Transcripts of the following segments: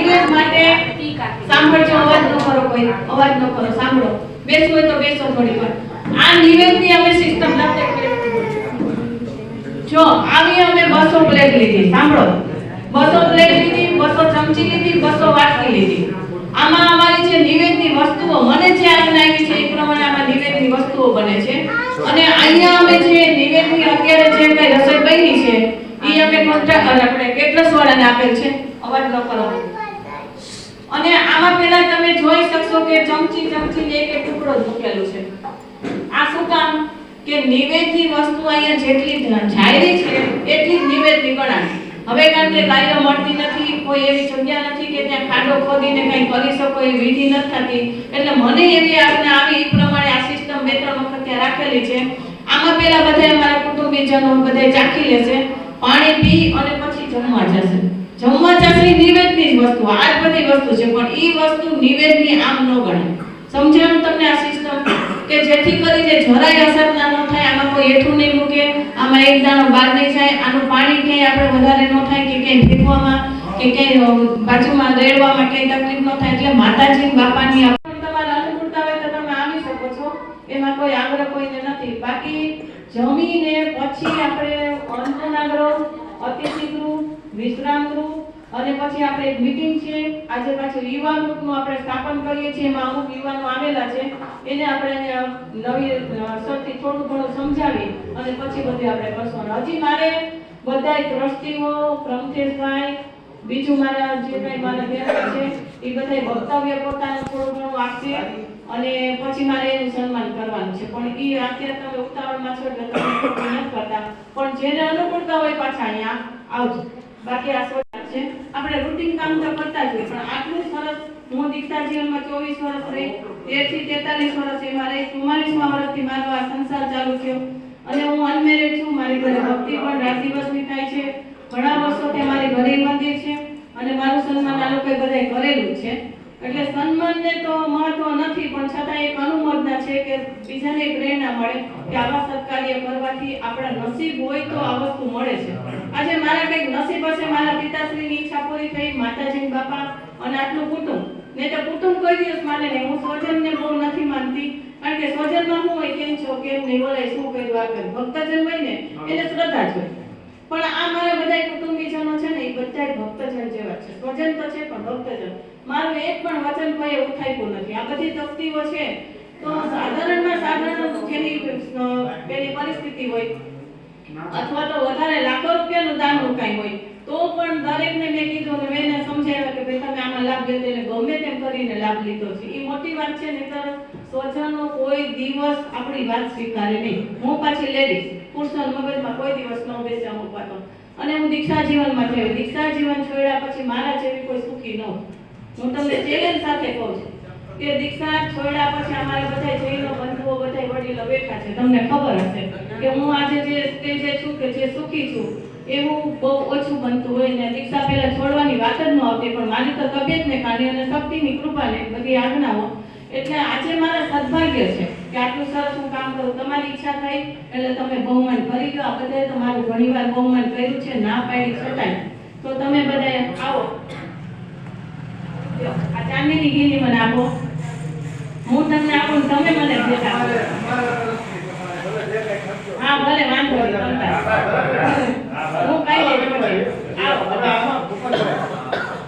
નિવેદ માટે સાંભળજો, અવાજ ન કરો, કોઈ અવાજ ન કરો, સાંભળો. બેસવું હોય તો બેસો થોડી વાર. આ નિવેદની અમે સિસ્ટમ લાગતી જો આવી અમે 200 પ્લેટ લીધી, સાંભળો, 200 પ્લેટ લીધી, 200 ચમચી લીધી, 200 વાટકી લીધી. આમાં અમારી જે નિવેદની વસ્તુઓ મને જે આજ્ઞા આવી છે એ પ્રમાણે આમાં નિવેદની વસ્તુઓ બને છે. અને અહીંયા અમે જે નિવેદની અત્યારે જે કઈ રસોઈ બની છે એ અમે કોન્ટ્રાક્ટ આપણે કેટરસ વાળાને આપેલ છે. અવાજ ન કરો. અને આમાં પહેલા તમે જોઈ શકશો કે ચમચી એક એક ટુકડો મૂકેલું છે. આ શું કામ કે નિવેદની વસ્તુ અહીંયા જેટલી જાયરી છે એટલી જ નિવેદની ગણાય. હવે કારણ કે ગાયો મળતી નથી, કોઈ એવી જગ્યા નથી કે ત્યાં ખાડો ખોદીને કંઈ કરી શકો એ વિધિ નથી થતી, એટલે મને એવી આજ્ઞા આવી એ પ્રમાણે આ સિસ્ટમ 2-3 વખત ત્યાં રાખેલી છે. આમાં પહેલા બધા અમારા કુટુંબીજનો બધા ચાખી લેશે, પાણી પી અને પછી જમવા જશે. જમવા જશે નિવેદની જ વસ્તુ, આ જ બધી વસ્તુ છે, પણ ઈ વસ્તુ નિવેદની આમ ન ગણાય. સમજાણું તમને આ સિસ્ટમ કે જેથી કરીને જરાય અસર ના ન થાય. આમાં કોઈ હેઠું નહીં મૂકે, આમાં એક દાણો બહાર નહીં જાય, આનું પાણી ક્યાંય આપણે વધારે ન થાય કે ક્યાંય ફેંકવામાં કે ક્યાંય બાજુમાં રેડવામાં ક્યાંય તકલીફ ન થાય. એટલે માતાજી બાપાની તમારે અનુકૂળતા હોય તો તમે આવી શકો છો, એમાં કોઈ આગ્રહ કોઈને નથી. બાકી જમીને પછી આપણે અન્નનાગ્રહ, અતિથિગૃહ, વિશ્રામગૃહ અને પછી આપણે એક મીટિંગ છે. આજે પાછું યુવા ગ્રુપનું આપણે સ્થાપન કરીએ છીએ, એમાં અમુક યુવાનો આવેલા છે, એને આપણે નવી અસરથી થોડું ઘણું સમજાવી અને પછી બધું આપણે કરશું. હજી મારે બધાય ટ્રસ્ટીઓ, પ્રમથેશભાઈ, બીજું મારા જે કંઈ મારા બેન છે એ બધાય વક્તવ્ય પોતાનું થોડું ઘણું આપશે અને પછી મારે એનું સન્માન કરવાનું છે. પણ એ અત્યારે તમે ઉતાવળમાં છો એટલે તમે નથી કરતા, પણ જેને અનુકૂળતા હોય પાછા અહીંયા આવજો. બાકી આ છે આપણે રૂટીન કામ તો કરતા જ હોય, પણ આટલું સરસ હું દીક્ષા જીવનમાં 24 વર્ષ રહી, 13 થી 43 વર્ષ એમાં રહી, 44મા વર્ષથી મારો આ સંસાર ચાલુ થયો અને હું અનમેરેડ છું. મારી ઘરે ભક્તિ પણ રાત દિવસની થાય છે. ઘણા વર્ષોથી મારી ઘરે મંદિર છે અને મારું સન્માન આ લોકોએ બધાએ કરેલું છે. એટલે સન્માનને તો મહત્વ નથી, પણ છતાં એક અનુમોદના છે કે બીજાને પ્રેરણા મળે કે આવા સત્કાર્ય કરવાથી આપણા નસીબ હોય તો આ વસ્તુ મળે છે. આજે મારા કંઈક નસીબ હશે, મારા પિતાશ્રીની ઈચ્છા પૂરી થઈ, માતાજી બાપા અને આટલું કુટુંબ, નહીં તો કુટુંબ કોઈ દિવસ માને નહીં. હું સ્વજનને બહુ નથી માનતી, કારણ કે સ્વજનમાં હું હોય કેમ છો કેમ નહીં બોલે શું કર્યું આ કર્યું. ભક્તજન હોય ને એને શ્રદ્ધા જ હોય, પણ આ મારા બધા કુટુંબીજનો છે ને એ બધા ભક્તજન જેવા છે. સ્વજન તો છે પણ ભક્તજન. મારું એક પણ વચન કોઈ એવું થાયતું નથી. આ બધી તકતીઓ છે તો સાધારણમાં સાધારણ જેની પેલી પરિસ્થિતિ હોય અથવા તો વધારે લાખો રૂપિયાનું દાન મુકાઈ હોય તો પણ દરેકને મેં કીધું અને મેં સમજાવ્યા કે ભાઈ તમે આમાં લાભ લેતો એટલે ગમે તેમ કરીને લાભ લીધો છે. એ મોટી વાત છે. નહીંતર સ્વજનો કોઈ દિવસ આપણી વાત સ્વીકારે નહીં. હું પાછી લેડીઝ, પુરુષના મગજમાં કોઈ દિવસ ન બેસે અમુક વાતો. અને હું દીક્ષા જીવનમાં થયો, દીક્ષા જીવન છોડ્યા પછી મારા જેવી કોઈ સુખી ન. હું તમને ચેલેન્જ સાથે કહું છું કે દીક્ષા છોડ્યા પછી અમારે બધા જૈનો બંધુઓ બધા વડીલો બેઠા છે. તમને ખબર હશે કે હું આજે જે સ્ટેજે છું કે જે સુખી છું એવું બહુ ઓછું બનતું હોય ને. દીક્ષા પહેલા છોડવાની વાત જ ન આવતી, પણ મારી તો તબિયતને કારણે અને શક્તિની કૃપાને બધી આજ્ઞાઓ એટલે આજે મારા સદભાગ્ય છે કે આટલું સરસ હું કામ કરું. તમારી ઈચ્છા થઈ એટલે તમે બહુમાન કરી ગયો. આ બધાએ તો મારું ઘણીવાર બહુમાન કર્યું છે, ના પાડી છતાંય. તો તમે બધા આવો, આ ચાંદીની ગીરી મને આપો, હું તમને આપું, તમે મને ભેટ આપો. હા ભલે વાંધો નહીં, હું કઈ લઈશ પછી. આવો બધા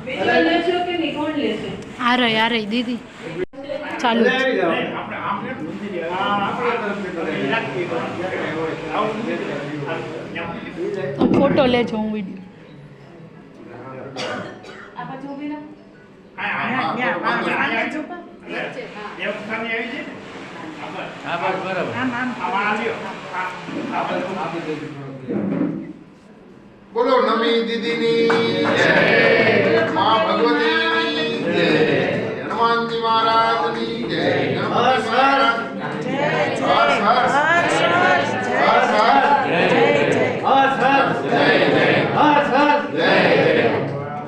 બીજું લેશો કે નહીં? કોણ લેશે? આ રહી દીદી ચાલુ ફોટો લેજો, હું વિડીયો આ પછી ઉભી રહો. બોલો નમી દીદીની જય, મા ભગવતીની જય, હનુમાનજી મહારાજની જય, ગણપતિ મહારાજ જય,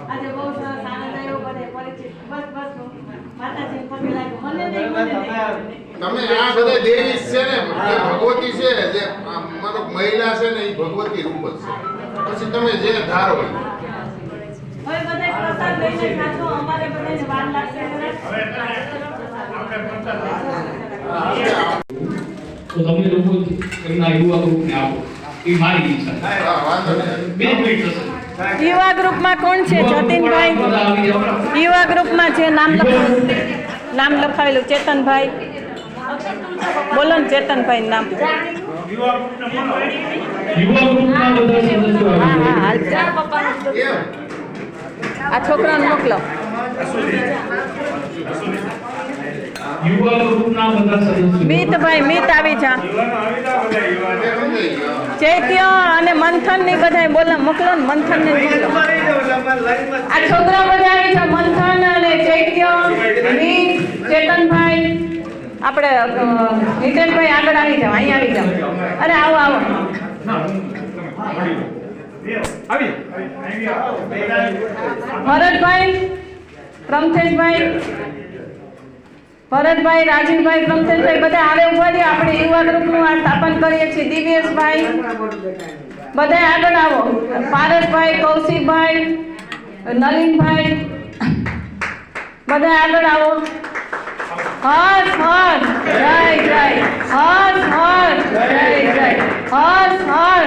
આજે બહુ સરસ આનંદ આવ્યો. બધે પરિચિત બસ માતાજી પગે લાગ્યો. મને નહીં તમે આ બધા દેવી છે ને, જે ભગવતી છે, જે મતલબ મહિલા છે ને એ ભગવતી રૂપ જ છે. પછી તમે જે ધારો હવે બધા પ્રસાદ લઈને જાજો, અમારે બધાને વાર લાગશે તો તમે લોકો એમના યુવા ગ્રુપને આપો એ મારી ઈચ્છા છે. હા, વાંધો નહીં. 2 મિનિટ થશે. યુવા ગ્રુપમાં કોણ છે? જતીનભાઈ. બધા આવી જાઓ. યુવા ગ્રુપમાં જે નામ લખાવેલું ચેતનભાઈ, બોલો ને ચેતનભાઈ નામ. યુવા ગ્રુપના બધા સદસ્યો હા આવી હા જાઓ. હાલ કેમ? આ છોકરાને મોકલો. યુવા ગ્રુપના બધા સદસ્યો મિતભાઈ, મિત આવી જા. સમજાઈ ગયો. ચૈત્ય અને મંથન ની બધા બોલો, મોકલો ને મંથન ને મોકલો. આ છોકરા બધા આવી જા. મંથન અને ચૈત્ય, મિત, ચેતનભાઈ, આપણે નીતેશભાઈ આગળ આવી જાઓ, અહીં આવી જાઓ. અરે આવો આવો. ભરતભાઈ, પ્રમથેશભાઈ, ભરતભાઈ, રાજીવભાઈ, પ્રમથેશભાઈ બધા આવે ઉભા રહ્યો. આપણે યુવા ગ્રુપનું આ સ્થાપન કરીએ છીએ. દિવ્યેશભાઈ બધા આગળ આવો. પારસભાઈ, કૌશિકભાઈ, નલિનભાઈ બધા આગળ આવો. હર હર જય જય, હર હર જય જય, હર હર.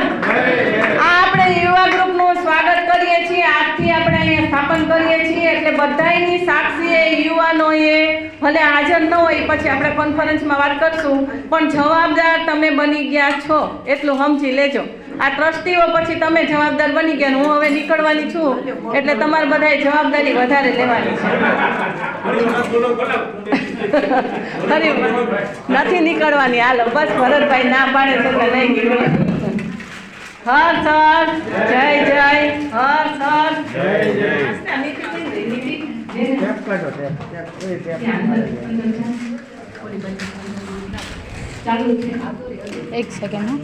આ આપણે યુવા ગ્રુપનું સ્વાગત કરીએ છીએ. આજથી આપણે અહીંયા સ્થાપન કરીએ છીએ એટલે બધાયની સાક્ષીએ યુવાનોએ ભલે હાજર ન હોય, પછી આપણે કોન્ફરન્સમાં વાત કરશું, પણ જવાબદાર તમે બની ગયા છો એટલું સમજી લેજો. આ ટ્રસ્ટીઓ પછી તમે જવાબદાર બની ગયા. હું હવે નીકળવાની છું એટલે તમારે બધાએ જવાબદારી વધારે લેવાની છે. ખરી નથી નીકળવાની. હાલો બસ, ભરતભાઈ ના પાડે તો લઈ નીકળો. હર સર જય જય, હર સર ચાલુ છે. 1 સેકન્ડ.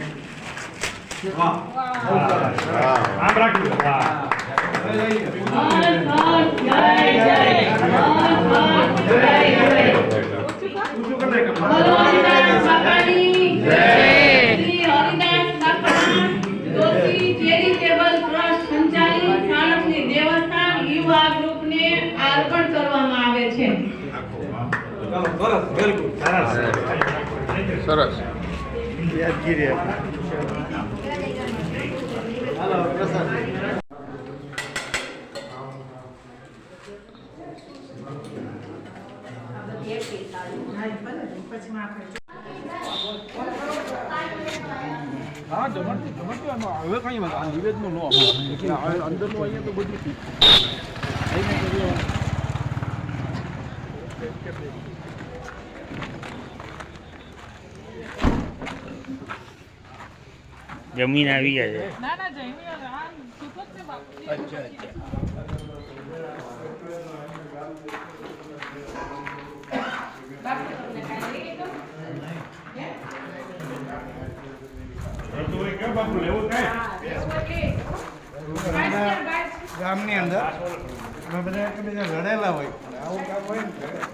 યુવા ગ્રુપને અર્પણ કરવામાં આવે છે. સરસ. હા જમણથી હવે કઈ વાત નિવેદનું નો અંદરનું અહીંયા તો બધું જમીન આવી ગયા છે. અચ્છા ગામની અંદર એમાં બધા એકબીજા લડેલા હોય, આવું કામ હોય ને બરાબર.